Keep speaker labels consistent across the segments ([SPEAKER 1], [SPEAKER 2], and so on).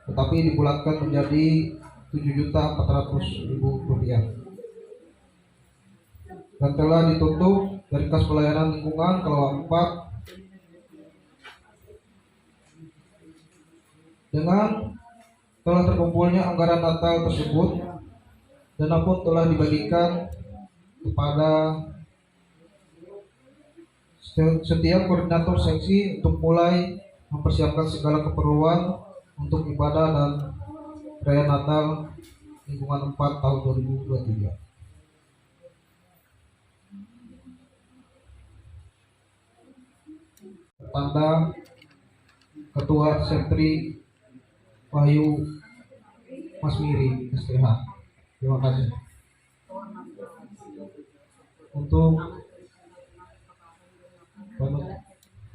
[SPEAKER 1] tetapi dibulatkan menjadi Rp7.400.000 dan telah ditutup dari Kas Pelayanan Lingkungan Kelawang 4 dengan telah terkumpulnya anggaran Natal tersebut. Dana pun telah dibagikan kepada setiap koordinator seksi untuk mulai mempersiapkan segala keperluan untuk ibadah dan perayaan Natal Lingkungan 4 tahun 2023. Tanda Ketua Sentri Wahyu Masmiri STH. Terima kasih. Untuk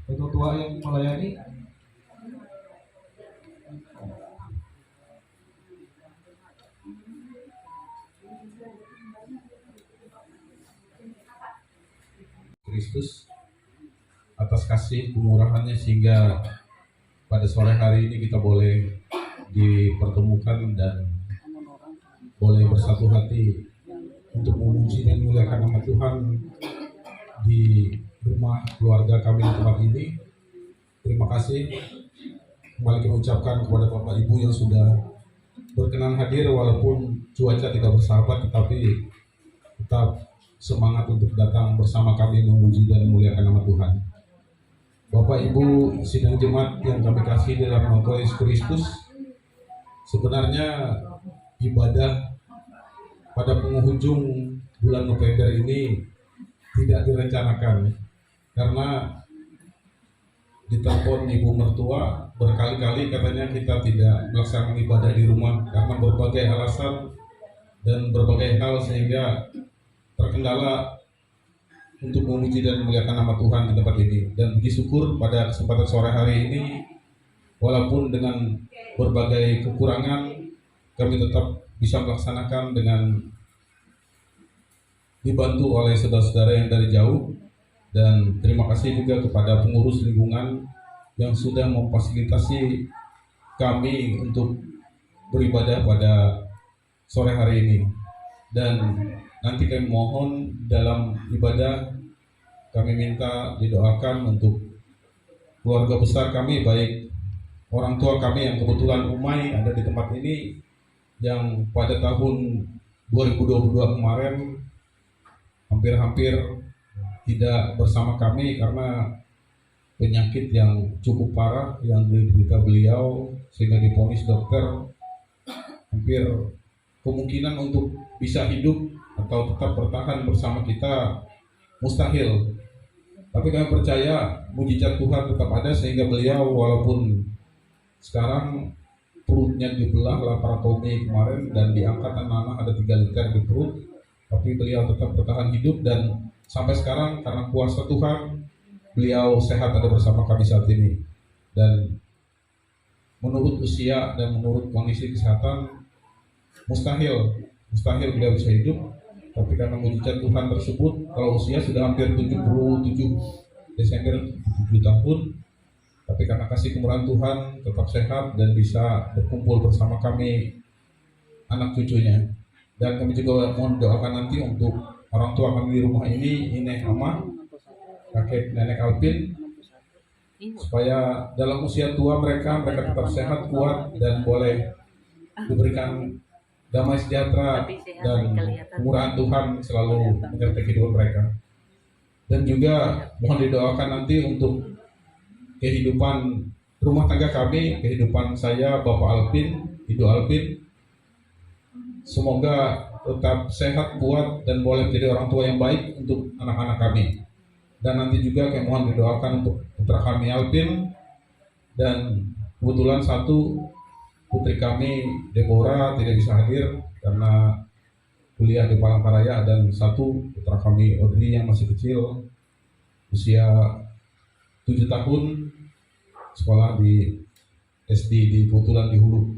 [SPEAKER 1] ketua yang melayani,
[SPEAKER 2] Kristus atas kasih kemurahannya sehingga pada sore hari ini kita boleh dipertemukan dan boleh bersatu hati untuk memuji dan memuliakan nama Tuhan di rumah keluarga kami di tempat ini. Terima kasih kembali kami ucapkan kepada Bapak Ibu yang sudah berkenan hadir walaupun cuaca tidak bersahabat, tetapi tetap semangat untuk datang bersama kami memuji dan memuliakan nama Tuhan. Bapak Ibu sidang jemaat yang kami kasih dalam nama Tuhan Yesus Kristus, sebenarnya ibadah pada penghujung bulan November ini tidak direncanakan karena ditelepon ibu mertua berkali-kali katanya kita tidak melaksanakan ibadah di rumah karena berbagai alasan dan berbagai hal sehingga terkendala untuk memuji dan memuliakan nama Tuhan di tempat ini. Dan puji syukur pada kesempatan sore hari ini, walaupun dengan berbagai kekurangan, kami tetap bisa melaksanakan dengan dibantu oleh saudara-saudara yang dari jauh. Dan terima kasih juga kepada pengurus lingkungan yang sudah memfasilitasi kami untuk beribadah pada sore hari ini. Dan nanti kami mohon dalam ibadah kami minta didoakan untuk keluarga besar kami, baik orang tua kami yang kebetulan umai ada di tempat ini yang pada tahun 2022 kemarin hampir-hampir tidak bersama kami karena penyakit yang cukup parah yang diderita beliau sehingga divonis dokter hampir kemungkinan untuk bisa hidup atau tetap bertahan bersama kita mustahil. Tapi kami percaya mujizat Tuhan tetap ada sehingga beliau walaupun sekarang perutnya dibelah laparotomi kemarin dan diangkat nanah ada 3 liter di perut, tapi beliau tetap bertahan hidup dan sampai sekarang karena kuasa Tuhan beliau sehat ada bersama kami saat ini. Dan menurut usia dan menurut kondisi kesehatan mustahil beliau bisa hidup, tapi karena mujizat Tuhan tersebut kalau usia sudah hampir 77 Desember 77 tahun, tapi karena kasih kemurahan Tuhan tetap sehat dan bisa berkumpul bersama kami anak cucunya. Dan kami juga mohon doakan nanti untuk orang tua kami di rumah ini, Nenek Ama, kakek nenek Alpin, supaya dalam usia tua mereka tetap sehat, kuat, dan boleh diberikan damai sejahtera dan kemurahan Tuhan selalu menyertai kehidupan mereka. Dan juga mohon didoakan nanti untuk kehidupan rumah tangga kami, kehidupan saya, Bapak Alpin, Ibu Alpin. Semoga tetap sehat, kuat, dan boleh menjadi orang tua yang baik untuk anak-anak kami. Dan nanti juga kami mohon didoakan untuk putra kami Alpin, dan kebetulan satu putri kami Deborah tidak bisa hadir karena kuliah di Palangkaraya, dan satu putra kami Audrey yang masih kecil usia 7 tahun sekolah di SD di Putulan di Hulu.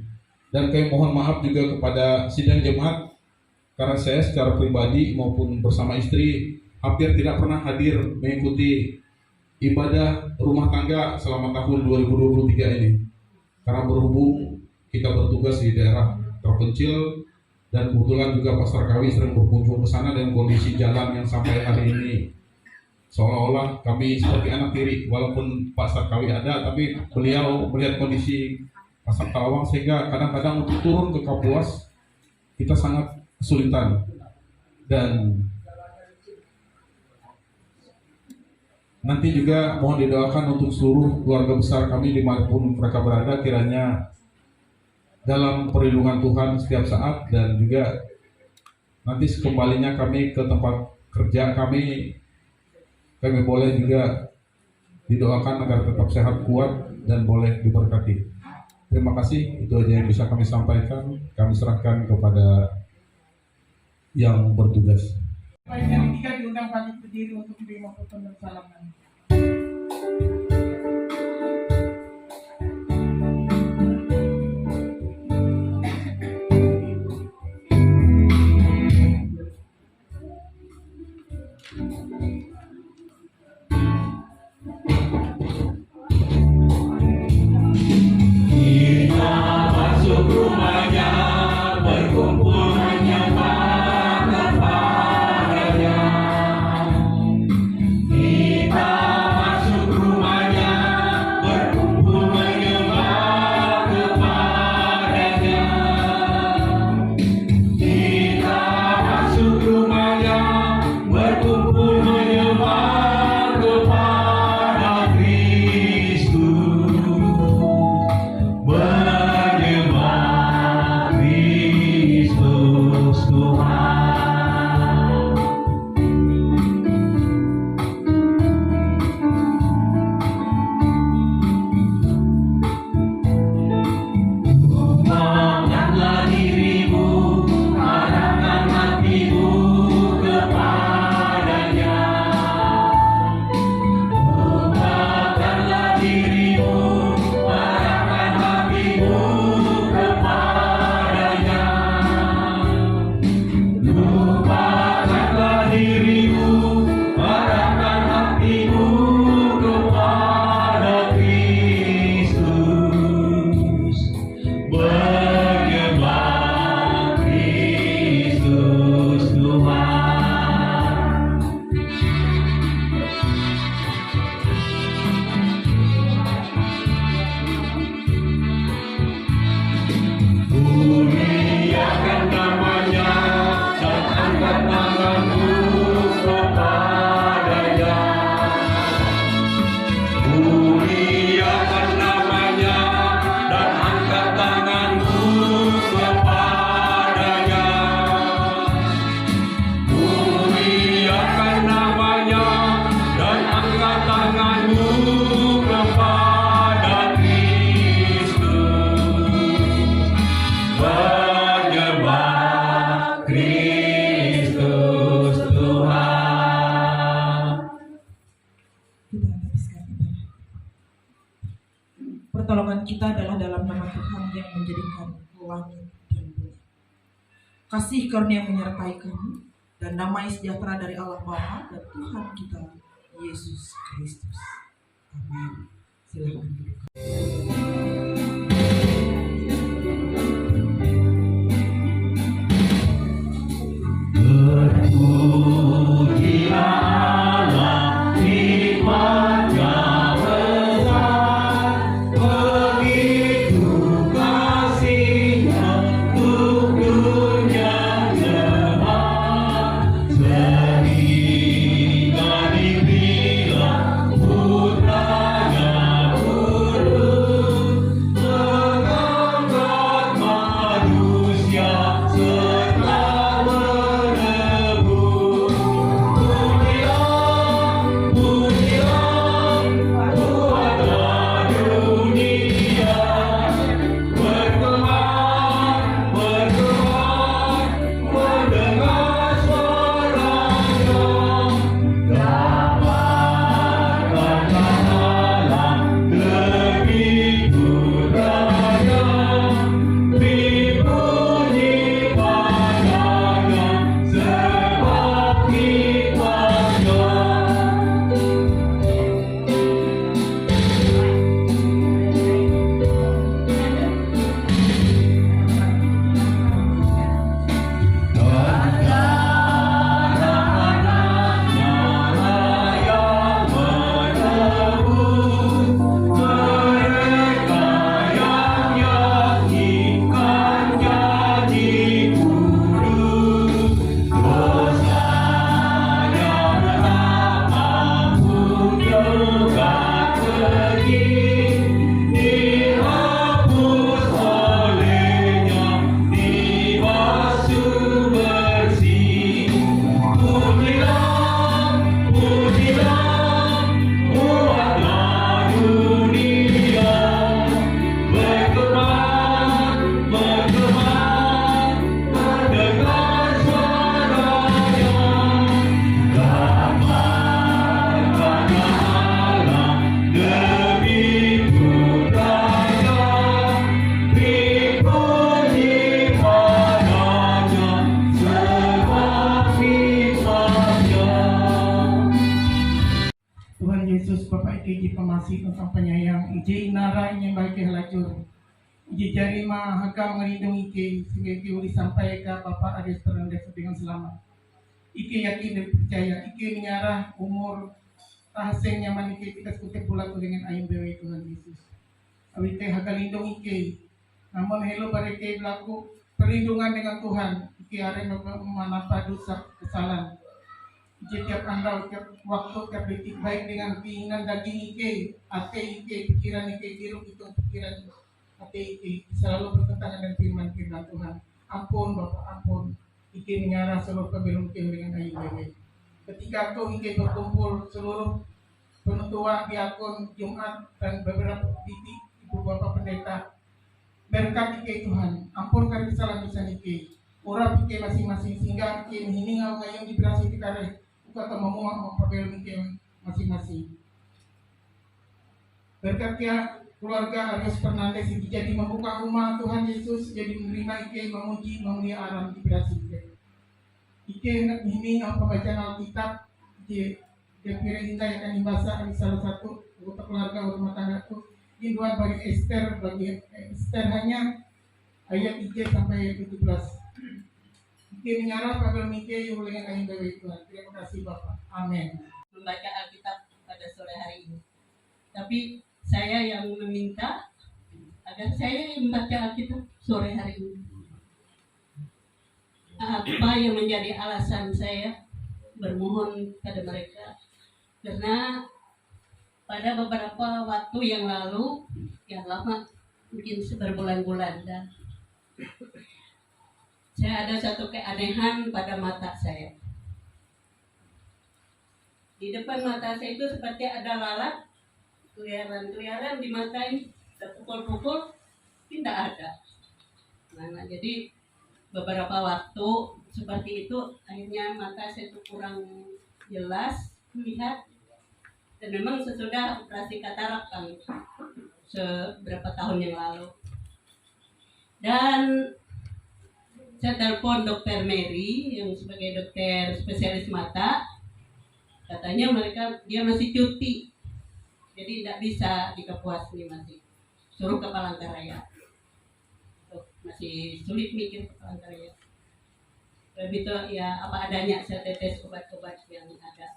[SPEAKER 2] Dan kami mohon maaf juga kepada sidang jemaat karena saya secara pribadi maupun bersama istri hampir tidak pernah hadir mengikuti ibadah rumah tangga selama tahun 2023 ini karena berhubung kita bertugas di daerah terpencil, dan kebetulan juga Pastor Kawi sering berkunjung ke sana dengan kondisi jalan yang sampai hari ini seolah-olah kami seperti anak tiri, walaupun Pastor Kawi ada, tapi beliau melihat kondisi Pasar Talawang sehingga kadang-kadang untuk turun ke Kapuas kita sangat kesulitan. Dan nanti juga mohon didoakan untuk seluruh keluarga besar kami dimanapun mereka berada, kiranya dalam perlindungan Tuhan setiap saat, dan juga nanti sekembalinya kami ke tempat kerja kami boleh juga didoakan agar tetap sehat, kuat, dan boleh diberkati. Terima kasih, itu aja yang bisa kami sampaikan. Kami serahkan kepada yang bertugas.
[SPEAKER 3] Baik, yang ketiga diundang bagi berdiri untuk menerima foto dan salaman. Pertolongan kita adalah dalam nama Tuhan yang menjadikan langit dan bumi. Kasih karunia menyertai kamu, dan damai sejahtera dari Allah Bapa dan Tuhan kita Yesus Kristus. Amin. Silakan duduk.
[SPEAKER 4] Putranya Iji pemasih tentang penyayang, Iji inara yang baik halajur, Iji jarima hakam melindungi Ike, sehingga Ike boleh sampai ke Bapak Ades Perendes dengan selamat. Ike yakin dan percaya, Ike menyarah umur tahaseng nyaman Ike kita sekutik bulat dengan ayam bewe Tuhan Yesus. Awite hakal lindung Ike, namun hello pada Ike berlaku perlindungan dengan Tuhan, Ike are menapa dosa kesalahan. Setiap anda, setiap waktu, setiap detik baik dengan keinginan daging Ike, hati Ike, pikiran Ike, biru itu pikiran hati Ike selalu bertentangan dengan firman Tuhan. Ampun Bapak, ampun. Ike menyarah seluruh kebelum Ike dengan ayam bewe. Ketika itu Ike berkumpul seluruh penutua diakon Jumat dan beberapa titik ibu bapak pendeta. Berkat Ike Tuhan, ampunkan kesalahan Ike. Urap Ike masing-masing sehingga Ike menghiningal ngayong diberasi dikare. Kata memuat mempapel Ike masing-masing. Berkatnya keluarga Arius Fernandes ini jadi membuka rumah Tuhan Yesus, jadi menerima Ike, memuji, memulia alam diberasi Ike. Ike ini pembacaan Alkitab, Ike kira kita yang akan dibaca di salah satu anggota keluarga rumah tangga itu. Hinduan bagi Esther hanya ayat 3 sampai ayat 17. Ike menyarah pada Ike yang dengan ayat dari Tuhan. Terima kasih Bapak. Amin.
[SPEAKER 5] Membaca Alkitab pada sore hari ini. Tapi saya yang meminta agar saya membaca Alkitab sore hari ini. Apa yang menjadi alasan saya bermohon pada mereka? Karena pada beberapa waktu yang lalu, yang lama, mungkin berbulan-bulan, dan saya ada satu keanehan pada mata saya. Di depan mata saya itu seperti ada lalat, keliaran di mata ini, pukul-pukul, tidak ada. Nah, jadi beberapa waktu seperti itu, akhirnya mata saya itu kurang jelas melihat. Dan memang sesudah operasi katarak kan, seberapa tahun yang lalu. Dan saya telepon Dokter Mary yang sebagai dokter spesialis mata, katanya dia masih cuti, jadi tidak bisa di Kapuas ini, masih suruh ke Palangkaraya. Masih sulit mikir ke Palangkaraya. Begitu ya, apa adanya saya tetes obat-obat yang ada.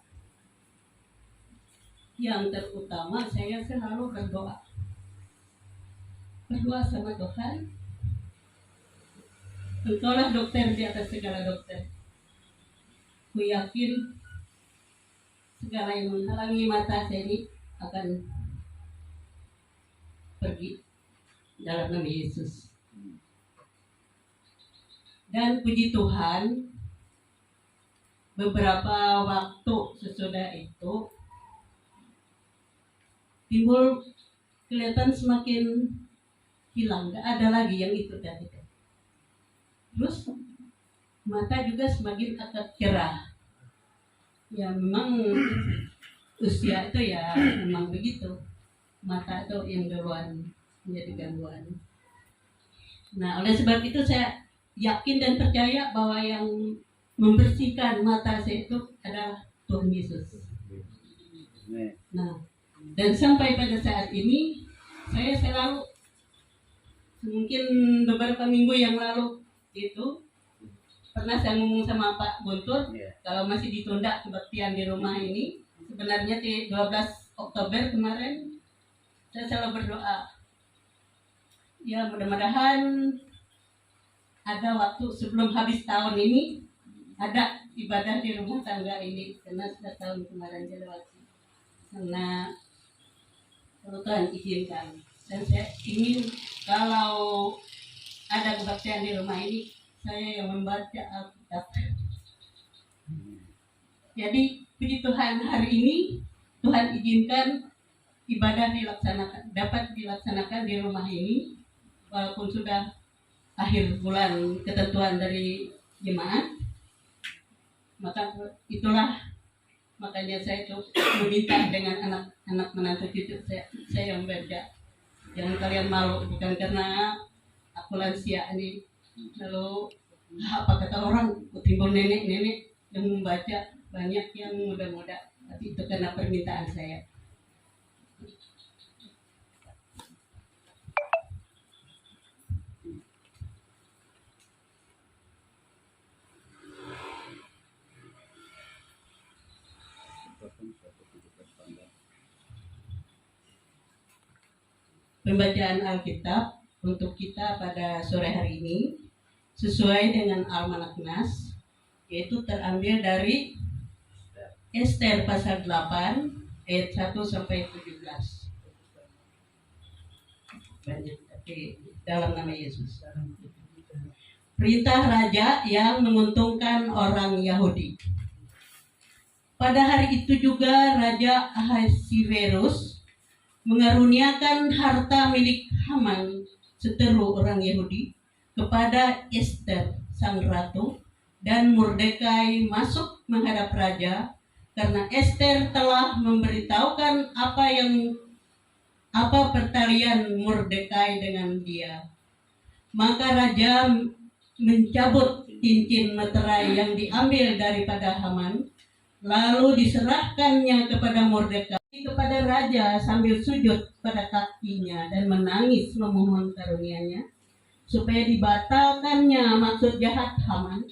[SPEAKER 5] Yang terutama saya selalu berdoa sama Tuhan. Engkaulah dokter di atas segala dokter. Ku yakin segala yang menghalangi mata saya ini akan pergi dalam nama Yesus. Dan puji Tuhan, beberapa waktu sesudah itu timbul kelihatan semakin hilang, gak ada lagi yang itu tadi. Terus mata juga semakin agak cerah. Ya memang usia itu ya memang begitu. Mata itu yang duluan menjadi gangguan. Nah, oleh sebab itu saya yakin dan percaya bahwa yang membersihkan mata saya itu adalah Tuhan Yesus. Nah, dan sampai pada saat ini saya selalu, mungkin beberapa minggu yang lalu itu pernah saya ngomong sama Pak Guntur, kalau masih ditunda kebaktian di rumah ini, sebenarnya di 12 Oktober kemarin saya selalu berdoa, ya mudah-mudahan ada waktu sebelum habis tahun ini ada ibadah di rumah tangga ini, karena sudah tahun kemarin dilewati. Karena kalau Tuhan izinkan, dan saya ingin kalau ada kebaktian di rumah ini, saya yang membaca Alkitab. Jadi puji Tuhan, hari ini Tuhan izinkan ibadah dapat dilaksanakan di rumah ini, walaupun sudah akhir bulan ketentuan dari jemaat. Maka itulah makanya saya itu meminta dengan anak-anak menantu cucu saya yang baca. Jangan kalian malu, bukan karena aku lansia ini lalu apa kata orang timbul nenek-nenek yang membaca, banyak yang muda-muda, tapi itu karena permintaan saya. pembacaan Alkitab untuk kita pada sore hari ini sesuai dengan Almanak Nas, yaitu terambil dari Ester pasal 8 ayat 1 sampai 17. Lanjut, dalam nama Yesus. Perintah raja yang menguntungkan orang Yahudi. Pada hari itu juga Raja Ahasiverus mengaruniakan harta milik Haman, seteru orang Yahudi, kepada Ester sang ratu, dan Mordekai masuk menghadap raja karena Ester telah memberitahukan apa pertalian Mordekai dengan dia. Maka raja mencabut cincin meterai yang diambil daripada Haman, lalu diserahkannya kepada Mordekai kepada raja sambil sujud pada kakinya dan menangis memohon karunia-Nya supaya dibatalkannya maksud jahat Haman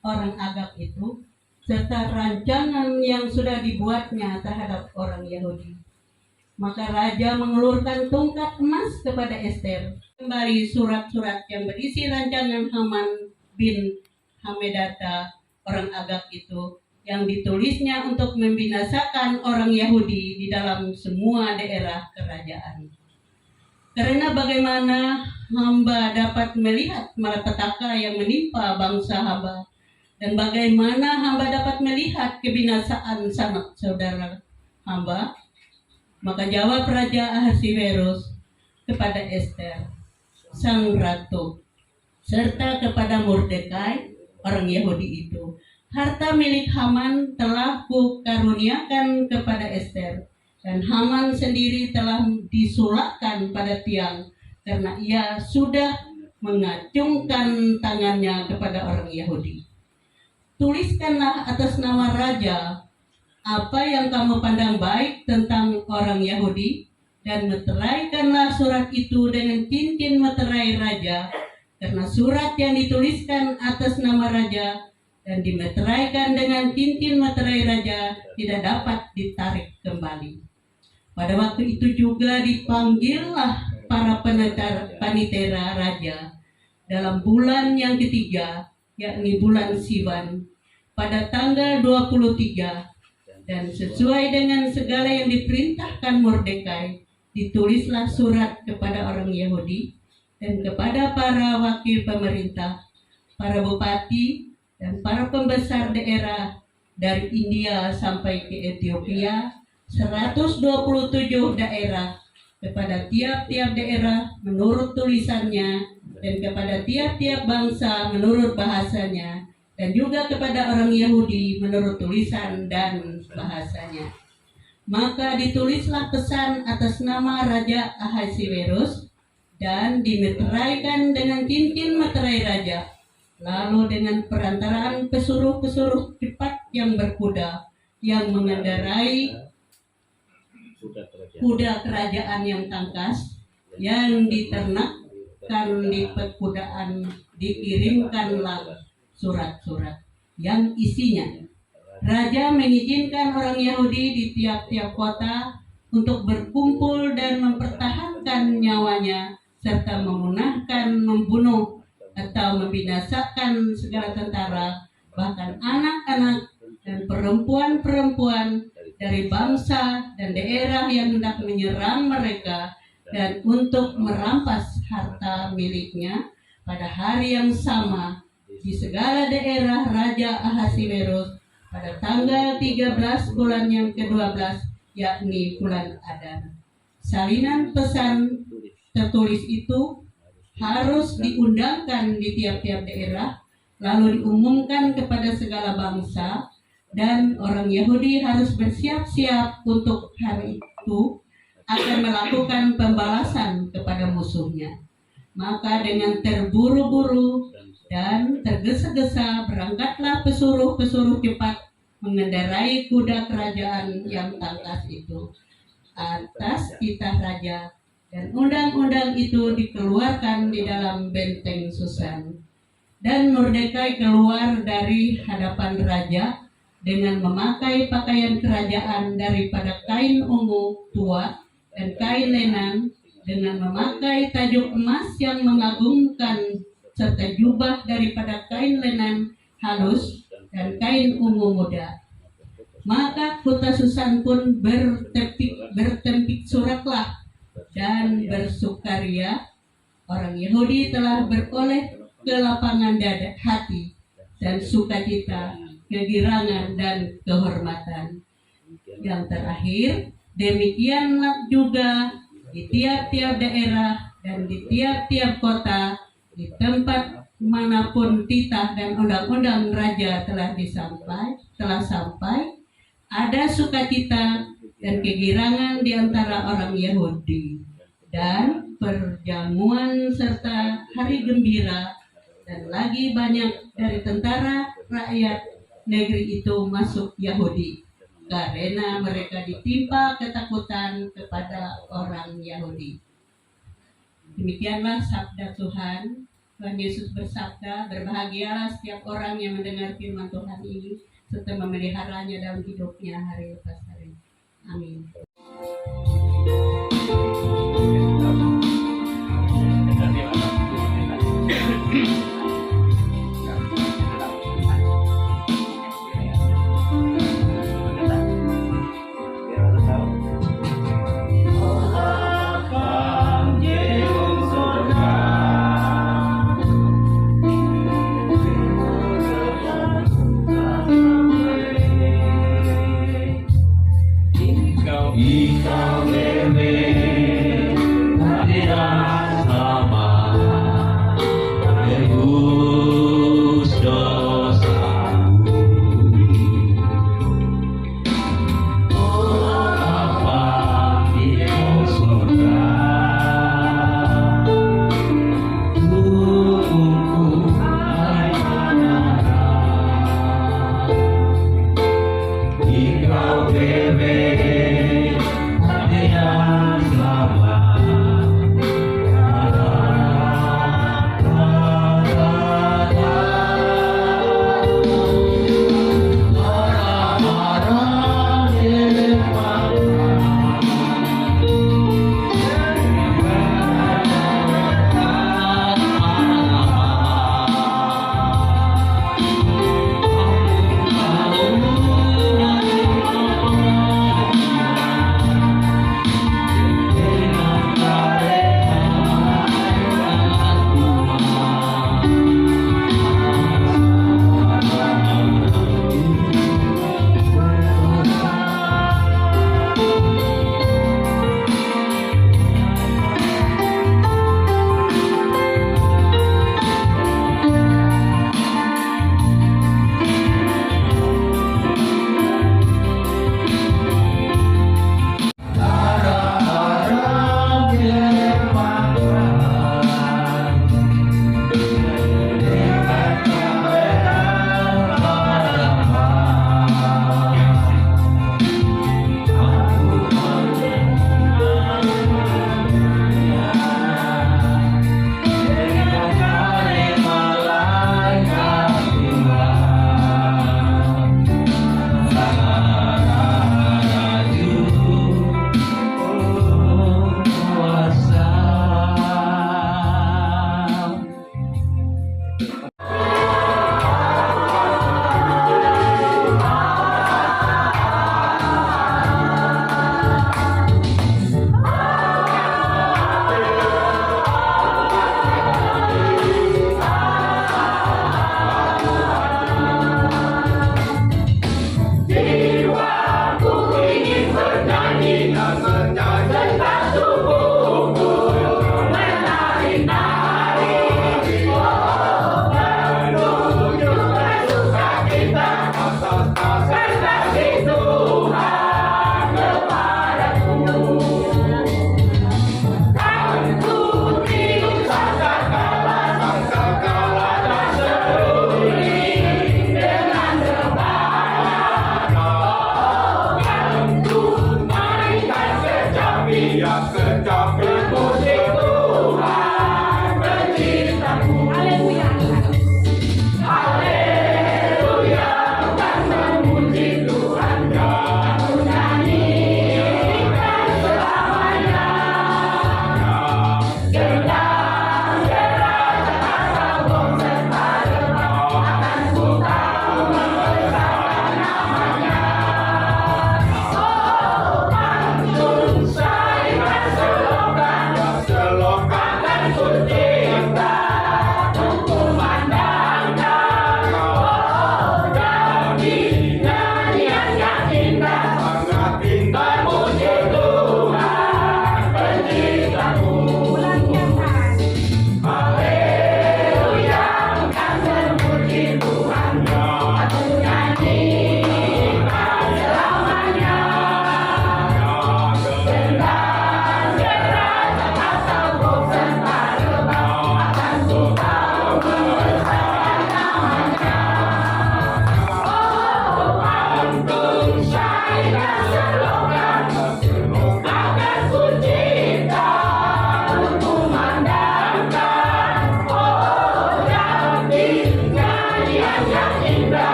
[SPEAKER 5] orang Agag itu serta rancangan yang sudah dibuatnya terhadap orang Yahudi. Maka raja mengelurkan tongkat emas kepada Ester, kembali surat-surat yang berisi rancangan Haman bin Hamedata orang Agag itu, yang ditulisnya untuk membinasakan orang Yahudi di dalam semua daerah kerajaan. Karena bagaimana hamba dapat melihat malapetaka yang menimpa bangsa hamba, dan bagaimana hamba dapat melihat kebinasaan sanak saudara hamba? Maka jawab Raja Ahasiverus kepada Ester, sang ratu, serta kepada Mordekai, orang Yahudi itu, harta milik Haman telah kukaruniakan kepada Ester, dan Haman sendiri telah disulakkan pada tiang, karena ia sudah mengacungkan tangannya kepada orang Yahudi. Tuliskanlah atas nama raja apa yang kamu pandang baik tentang orang Yahudi, dan meteraikanlah surat itu dengan cincin meterai raja, karena surat yang dituliskan atas nama raja dan dimeteraikan dengan cincin meterai raja tidak dapat ditarik kembali. Pada waktu itu juga dipanggillah para panitera raja dalam bulan yang ketiga, yakni bulan Siwan, pada tanggal 23, dan sesuai dengan segala yang diperintahkan Mordekai, ditulislah surat kepada orang Yahudi dan kepada para wakil pemerintah, para bupati, dan para pembesar daerah dari India sampai ke Ethiopia, 127 daerah, kepada tiap-tiap daerah menurut tulisannya, dan kepada tiap-tiap bangsa menurut bahasanya, dan juga kepada orang Yahudi menurut tulisan dan bahasanya. Maka ditulislah pesan atas nama Raja Ahasiverus dan dimeteraikan dengan cincin meterai raja, lalu dengan perantaraan pesuruh-pesuruh cepat yang berkuda yang mengendarai kuda kerajaan yang tangkas, yang diternakkan di perkudaan, dikirimkanlah surat-surat yang isinya raja mengizinkan orang Yahudi di tiap-tiap kota untuk berkumpul dan mempertahankan nyawanya, serta memunahkan, membunuh, atau membinasakan segala tentara, bahkan anak-anak dan perempuan-perempuan dari bangsa dan daerah yang hendak menyerang mereka, dan untuk merampas harta miliknya pada hari yang sama di segala daerah Raja Ahasiverus pada tanggal 13 bulan yang ke-12, yakni bulan Adar. Salinan pesan tertulis itu harus diundangkan di tiap-tiap daerah, lalu diumumkan kepada segala bangsa, dan orang Yahudi harus bersiap-siap untuk hari itu akan melakukan pembalasan kepada musuhnya. Maka dengan terburu-buru dan tergesa-gesa berangkatlah pesuruh-pesuruh cepat mengendarai kuda kerajaan yang tangkas itu atas titah raja, dan undang-undang itu dikeluarkan di dalam benteng Susan. Dan Mordekai keluar dari hadapan raja dengan memakai pakaian kerajaan daripada kain ungu tua dan kain lenan dengan memakai tajuk emas yang mengagumkan serta jubah daripada kain lenan halus dan kain ungu muda. Maka kota Susan pun bertempik soraklah dan bersukaria. Orang Yahudi telah beroleh kelapangan dada hati dan sukacita, kegirangan dan kehormatan. Yang terakhir, demikianlah juga di tiap-tiap daerah dan di tiap-tiap kota, di tempat manapun titah dan undang-undang raja telah sampai, ada sukacita dan kegirangan di antara orang Yahudi, dan perjamuan serta hari gembira, dan lagi banyak dari tentara rakyat negeri itu masuk Yahudi, karena mereka ditimpa ketakutan kepada orang Yahudi. Demikianlah sabda Tuhan. Tuhan Yesus bersabda, berbahagialah setiap orang yang mendengar firman Tuhan ini serta memeliharanya dalam hidupnya hari lepas hari. Amin.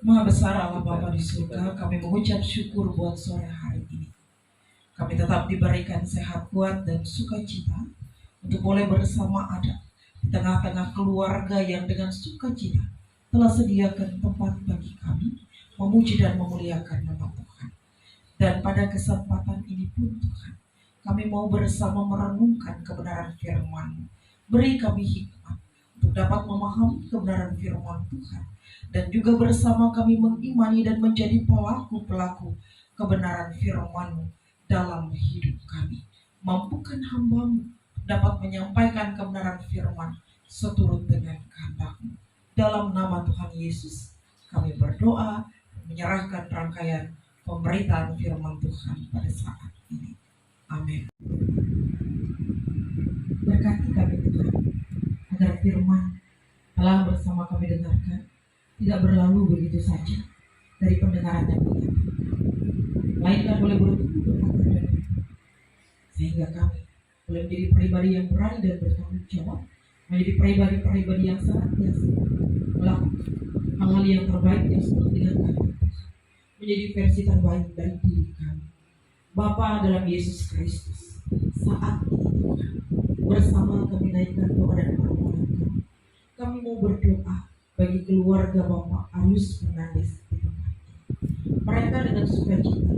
[SPEAKER 3] Maha besar Allah Bapa di surga, kami mengucap syukur buat sore hari ini. Kami tetap diberikan sehat kuat dan sukacita untuk boleh bersama ada di tengah-tengah keluarga yang dengan sukacita telah sediakan tempat bagi kami memuji dan memuliakan nama Tuhan. Dan pada kesempatan ini pun Tuhan, kami mau bersama merenungkan kebenaran firman-Mu. Beri kami hikmat untuk dapat memahami kebenaran firman Tuhan, dan juga bersama kami mengimani dan menjadi pelaku-pelaku kebenaran firman-Mu dalam hidup kami. Mampukan hamba-Mu dapat menyampaikan kebenaran firman seturut dengan kehendak-Mu. Dalam nama Tuhan Yesus kami berdoa dan menyerahkan rangkaian pemberitaan firman Tuhan pada saat ini. Amin. Berkati kami Tuhan, agar firman telah bersama kami dengarkan tidak berlalu begitu saja dari pendengaran dan penyampaian, melainkan boleh bertumbuh berakar dan bertumbuh, sehingga kami boleh menjadi pribadi yang berani dan bertanggung jawab, menjadi pribadi-pribadi yang senantiasa melakukan hal-hal yang terbaik yang sesuai dengan kehendak Tuhan, menjadi versi terbaik dari diri kami. Bapa dalam Yesus Kristus, saat ini Tuhan, bersama kami naikkan doa dan permohonan kami. Kami mau berdoa bagi keluarga Bapak Arius Fernandes di tempat ini. Mereka dengan sukacita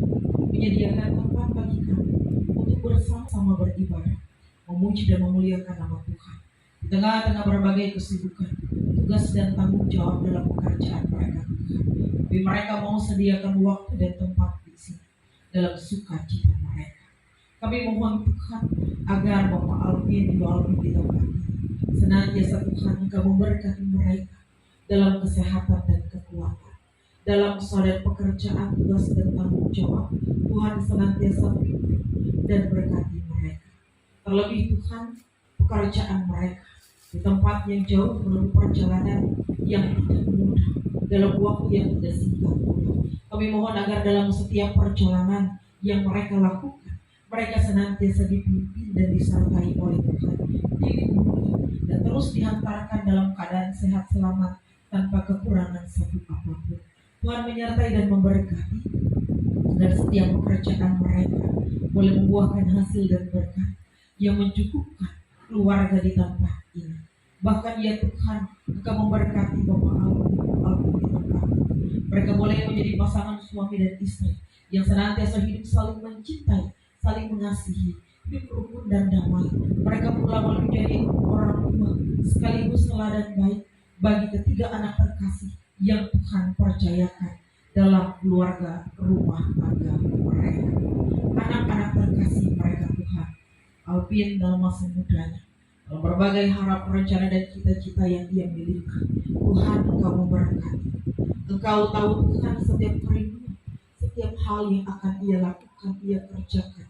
[SPEAKER 3] menyediakan tempat bagi kami untuk bersama-sama beribadah, memuji dan memuliakan nama Tuhan. Di tengah-tengah berbagai kesibukan, tugas dan tanggung jawab dalam pekerjaan mereka Tuhan. Tapi mereka mau sediakan waktu dan tempat di sini dalam sukacita mereka. Kami mohon Tuhan agar Bapak Alvin di tempat ini senantiasa Tuhan Engkau memberkati mereka dalam kesehatan dan kekuatan, dalam usaha dan pekerjaan, tugas dan tanggung jawab. Tuhan senantiasa pimpin dan berkati mereka. Terlebih Tuhan, pekerjaan mereka di tempat yang jauh menempuh perjalanan yang tidak mudah dalam waktu yang tidak singkat. Kami mohon agar dalam setiap perjalanan yang mereka lakukan, mereka senantiasa dipimpin dan disertai oleh Tuhan, dilindungi dan terus dihantarkan dalam keadaan sehat selamat tanpa kekurangan satu apapun. Tuhan menyertai dan memberkati agar setiap pekerjaan mereka boleh membuahkan hasil dan berkat yang mencukupkan keluarga di tempat ini. Bahkan ya Tuhan, Engkau memberkati Bapak Alvin di tempat ini. Mereka boleh menjadi pasangan suami dan istri yang senantiasa hidup saling mencintai, saling mengasihi, hidup rukun dan damai. Mereka pula boleh menjadi orang tua sekaligus teladan baik bagi ketiga anak terkasih yang Tuhan percayakan dalam keluarga rumah tangga mereka. Anak-anak terkasih mereka Tuhan, Alvin dalam masa mudanya, dalam berbagai harap, rencana dan cita-cita yang dia miliki, Tuhan Engkau memberkati. Engkau tahu Tuhan setiap kerinduan, setiap hal yang akan ia lakukan, ia kerjakan.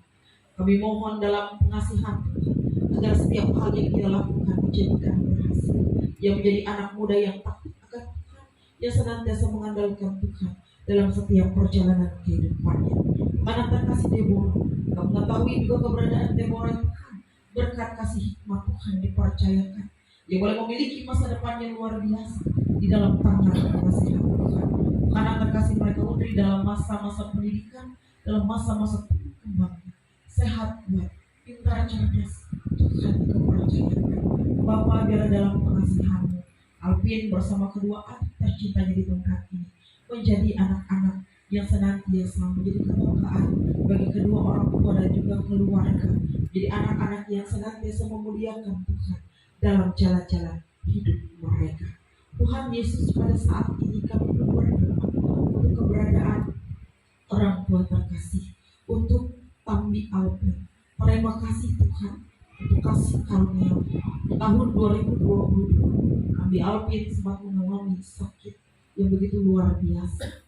[SPEAKER 3] Kami mohon dalam pengasihan Tuhan agar setiap hal yang ia lakukan dijadikan berhasil. Ia menjadi anak muda yang takut akan Tuhan, yang senantiasa mengandalkan Tuhan dalam setiap perjalanan kehidupannya. Anak terkasih Deborah, Kau mengetahui juga keberadaan Deborah Tuhan. Berkat kasih hikmat Tuhan dipercayakan, ia boleh memiliki masa depan yang luar biasa di dalam tangan kekasihan Tuhan. Anak terkasih mereka Undri dalam masa-masa pendidikan, dalam masa-masa kembangnya, sehat kuat, pintar cerdas, Tuhan Engkau percayakan. Bapa, biar dalam pengasihan-Mu, Alvin bersama kedua adik tercintanya di tempat ini menjadi anak-anak yang senantiasa menjadi kebanggaan bagi kedua orang tua dan juga keluarga, jadi anak-anak yang senantiasa memuliakan Tuhan dalam jalan-jalan hidup mereka. Tuhan Yesus, pada saat ini kami berdoa untuk keberadaan orang tua terkasih, untuk Tambi Alvin. Terima kasih Tuhan untuk kasih karunia. Tahun 2022 Tambi Alvin sempat mengalami sakit yang begitu luar biasa,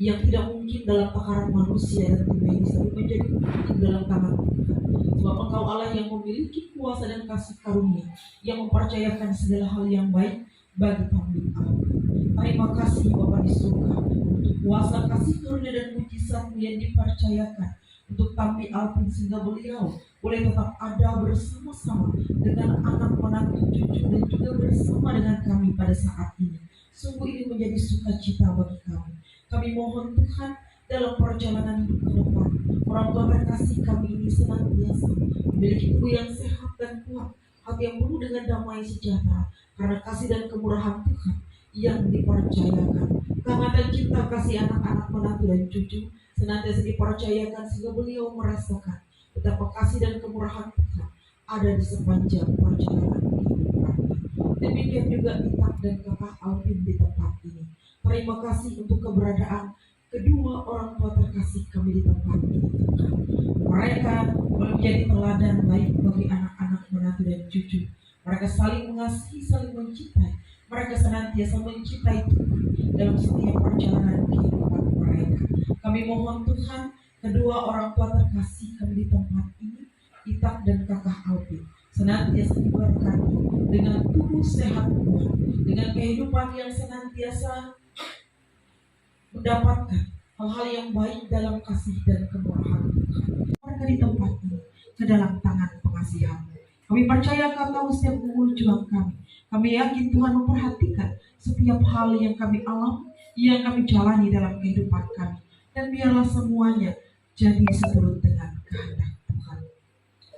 [SPEAKER 3] yang tidak mungkin dalam takaran manusia dan tim medis, tapi menjadi mungkin dalam tangan Tuhan. Sebab Engkau Allah yang memiliki kuasa dan kasih karunia, yang mempercayakan segala hal yang baik bagi Tambi Alvin. Terima kasih Bapa di surga untuk kuasa kasih karunia dan mujizat-Mu yang dipercayakan untuk Tambi Alvin, sehingga beliau boleh tetap ada bersama-sama dengan anak menantu cucu dan juga bersama dengan kami pada saat ini. Sungguh ini menjadi sukacita bagi kami. Kami mohon Tuhan, dalam perjalanan hidup ke depan, orang tua terkasih kami ini senantiasa memiliki tubuh yang sehat dan kuat, hati yang penuh dengan damai sejahtera, karena kasih dan kemurahan Tuhan yang dipercayakan. Kehangatan cinta kasih anak-anak, menantu dan cucu senantiasa dipercayakan, sehingga beliau merasakan betapa kasih dan kemurahan Tuhan ada di sepanjang perjalanan kehidupannya. Demikian juga Itak dan kakak Alvin di tempat ini. Terima kasih untuk keberadaan kedua orang tua terkasih kami di tempat ini, Tuhan. Mereka menjadi teladan baik bagi anak-anak, menantu dan cucu. Mereka saling mengasihi, saling mencintai. Mereka senantiasa mencintai Tuhan dalam setiap perjalanan kehidupan mereka. Kami mohon Tuhan, kedua orang tua terkasih kami di tempat ini, Itak dan kakak Alvin, senantiasa diberkati dengan tubuh sehat Tuhan, dengan kehidupan yang senantiasa mendapatkan hal-hal yang baik dalam kasih dan kemurahan Tuhan. Mereka di tempat ini ke dalam tangan pengasihan. Kami percaya Kau tahu setiap umur juang kami. Kami yakin Tuhan memperhatikan setiap hal yang kami alami, yang kami jalani dalam kehidupan kami. Dan biarlah semuanya jadi seturut dengan kehendak Tuhan.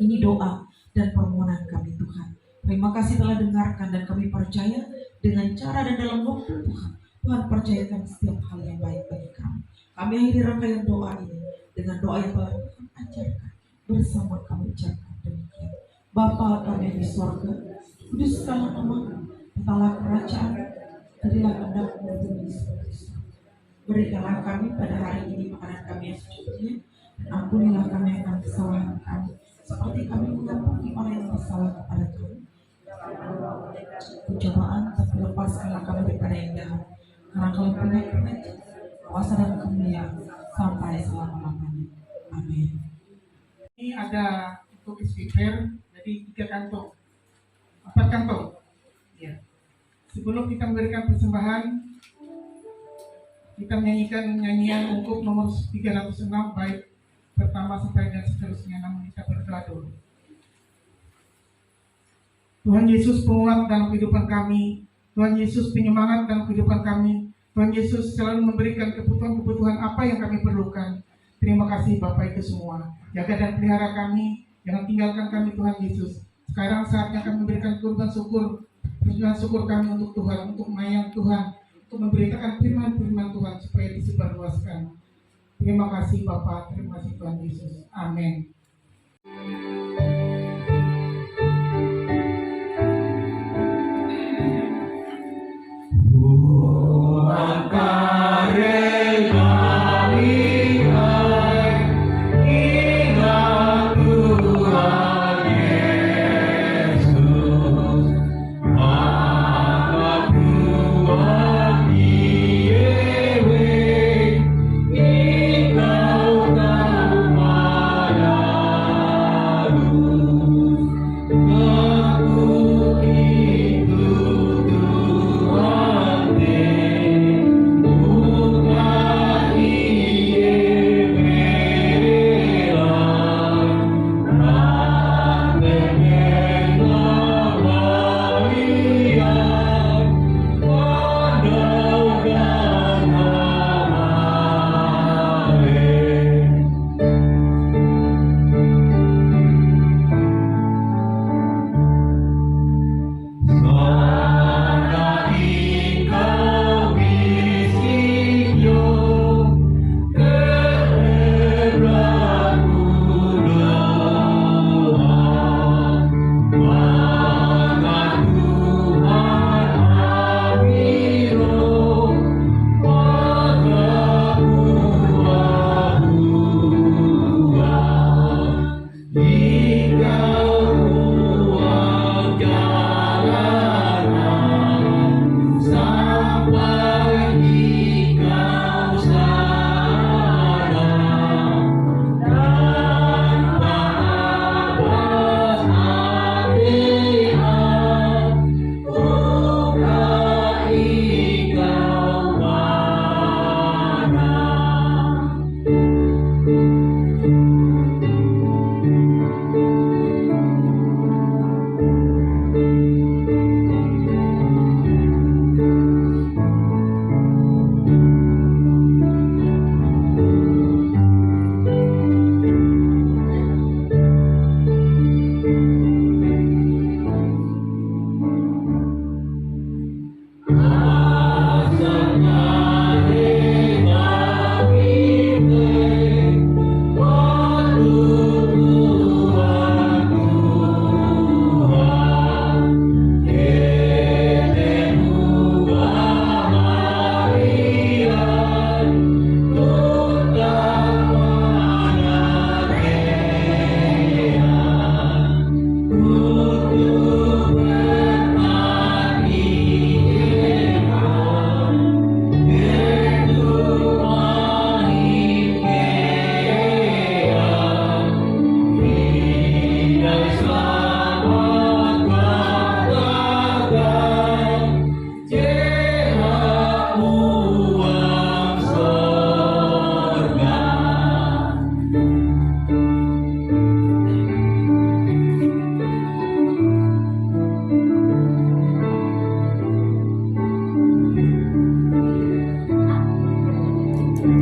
[SPEAKER 3] Ini doa dan permohonan kami Tuhan. Terima kasih telah dengarkan, dan kami percaya dengan cara dan dalam waktu Tuhan, Tuhan percayakan setiap hal yang baik bagi kami. Kami akhiri rangkaian doa ini dengan doa yang telah Tuhan ajarkan. Bersama kami ucapkan demikian. Bapa kami di sorga, kuduskanlah namamu, datanglah kerajaan, jadilah kehendak-Mu di surga. Berikanlah kami pada hari ini makanan kami yang secukupnya, dan ampunilah kami akan kesalahan kami, seperti kami mengampuni orang yang bersalah kepada kami. Pencobaan, tapi lepaskanlah kami daripada yang jahat, karena Kau punya kerajaan, kuasa dan kemuliaan sampai selama-lamanya. Amin.
[SPEAKER 4] Ini ada untuk speaker, jadi 3 kantong, 4 kantong. Ya. Sebelum kita memberikan persembahan, kita menyanyikan nyanyian untuk nomor 306 baik pertama sampai dan seterusnya, namun kita berdoa dulu. Tuhan Yesus, penguat dalam kehidupan kami. Tuhan Yesus, penyemangat dalam kehidupan kami. Tuhan Yesus selalu memberikan kebutuhan-kebutuhan apa yang kami perlukan. Terima kasih Bapak itu semua. Jaga dan pelihara kami, jangan tinggalkan kami Tuhan Yesus. Sekarang saatnya kami memberikan kurban syukur kami untuk Tuhan, untuk melayani Tuhan, untuk memberitakan firman-firman Tuhan supaya disebarluaskan. Terima kasih Bapak, terima kasih Tuhan Yesus. Amin.
[SPEAKER 6] Engkau tahu manalu
[SPEAKER 3] Bapak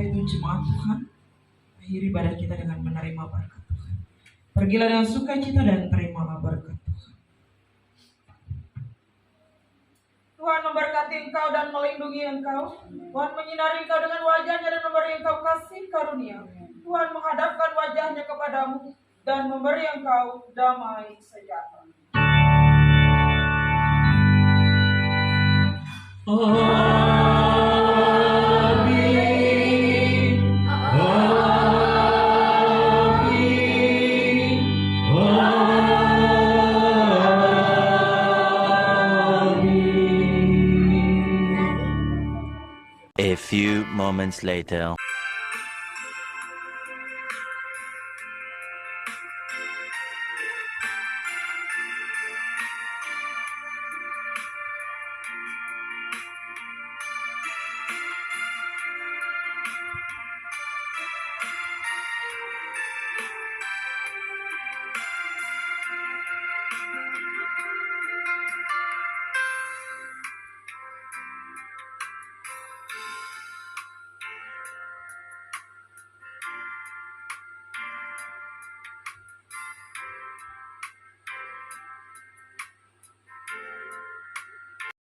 [SPEAKER 3] Ibu jemaat Tuhan, akhiri ibadah kita dengan menerima berkat Tuhan. Pergilah dengan sukacita dan terimalah berkat Tuhan. Tuhan memberkati engkau dan melindungi engkau. Tuhan menyinari engkau dengan wajahnya dan memberi engkau kasih karunia. Tuhan menghadapkan wajahnya kepadamu dan memberi engkau damai sejahtera.
[SPEAKER 6] A few moments later.